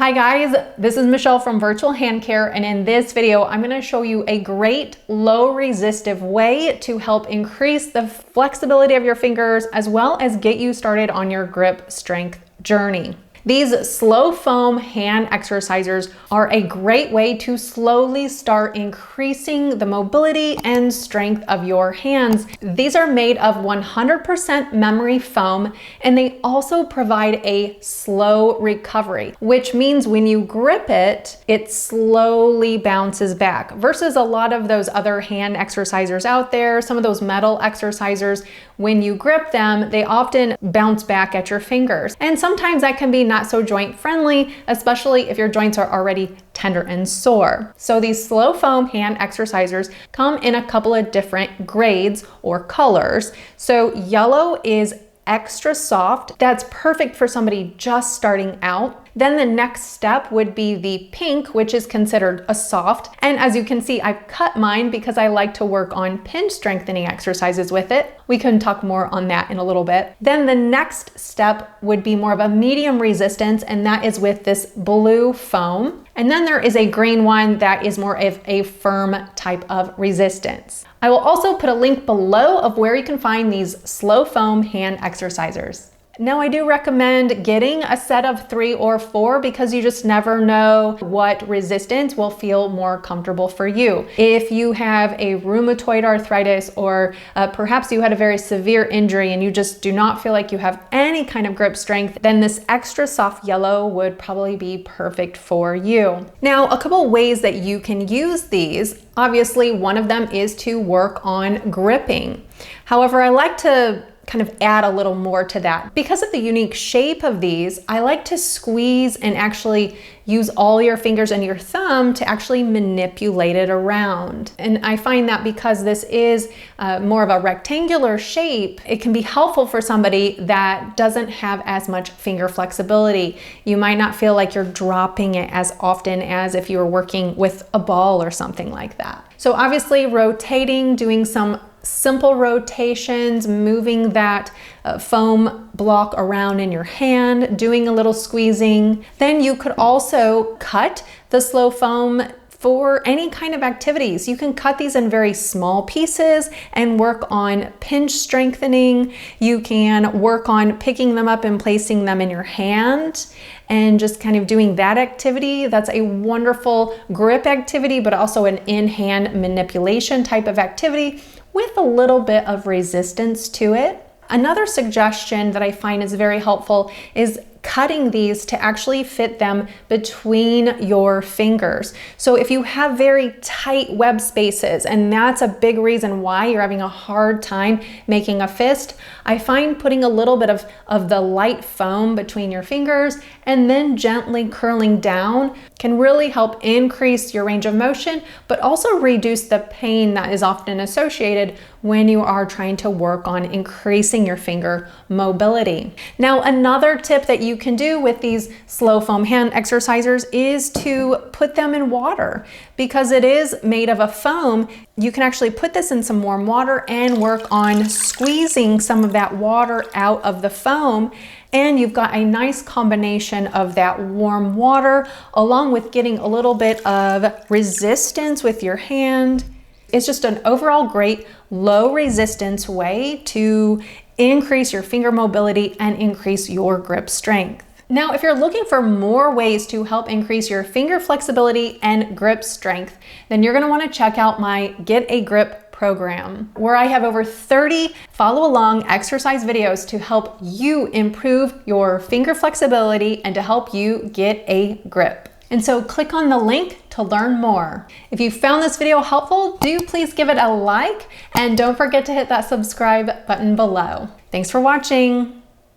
Hi guys, this is Michelle from Virtual Hand Care, and in this video, I'm going to show you a great low resistive way to help increase the flexibility of your fingers as well as get you started on your grip strength journey. These Slo-Foam Hand Exercisers are a great way to slowly start increasing the mobility and strength of your hands. These are made of 100% memory foam, and they also provide a slow recovery, which means when you grip it, it slowly bounces back versus a lot of those other hand exercisers out there. Some of those metal exercisers, when you grip them, they often bounce back at your fingers. And sometimes that can be not so joint friendly, especially if your joints are already tender and sore. So these Slo-Foam Hand Exercisers come in a couple of different grades or colors. So yellow is extra soft. That's perfect for somebody just starting out. Then the next step would be the pink, which is considered a soft. And as you can see, I've cut mine because I like to work on pinch strengthening exercises with it. We can talk more on that in a little bit. Then the next step would be more of a medium resistance, and that is with this blue foam. And then there is a green one that is more of a firm type of resistance. I will also put a link below of where you can find these Slo-Foam Hand Exercisers. Now, I do recommend getting a set of 3 or 4 because you just never know what resistance will feel more comfortable for you. If you have a rheumatoid arthritis or perhaps you had a very severe injury and you just do not feel like you have any kind of grip strength, then this extra soft yellow would probably be perfect for you. Now, a couple ways that you can use these. Obviously, one of them is to work on gripping. However, I like to kind of add a little more to that. Because of the unique shape of these, I like to squeeze and actually use all your fingers and your thumb to actually manipulate it around. And I find that because this is more of a rectangular shape, it can be helpful for somebody that doesn't have as much finger flexibility. You might not feel like you're dropping it as often as if you were working with a ball or something like that. So obviously rotating, doing some simple rotations, moving that foam block around in your hand, doing a little squeezing. Then you could also cut the Slo-Foam for any kind of activities. You can cut these in very small pieces and work on pinch strengthening. You can work on picking them up and placing them in your hand and just kind of doing that activity. That's a wonderful grip activity, but also an in-hand manipulation type of activity with a little bit of resistance to it. Another suggestion that I find is very helpful is cutting these to actually fit them between your fingers. So if you have very tight web spaces, and that's a big reason why you're having a hard time making a fist, I find putting a little bit of the light foam between your fingers and then gently curling down can really help increase your range of motion, but also reduce the pain that is often associated when you are trying to work on increasing your finger mobility. Now, another tip that you can do with these Slo-Foam Hand Exercisers is to put them in water. Because it is made of a foam, you can actually put this in some warm water and work on squeezing some of that water out of the foam. And you've got a nice combination of that warm water along with getting a little bit of resistance with your hand. It's just an overall great low resistance way to increase your finger mobility and increase your grip strength. Now, if you're looking for more ways to help increase your finger flexibility and grip strength, then you're going to want to check out my Get a Grip program, where I have over 30 follow along exercise videos to help you improve your finger flexibility and to help you get a grip. And so click on the link to learn more. If you found this video helpful, do please give it a like and don't forget to hit that subscribe button below. Thanks for watching.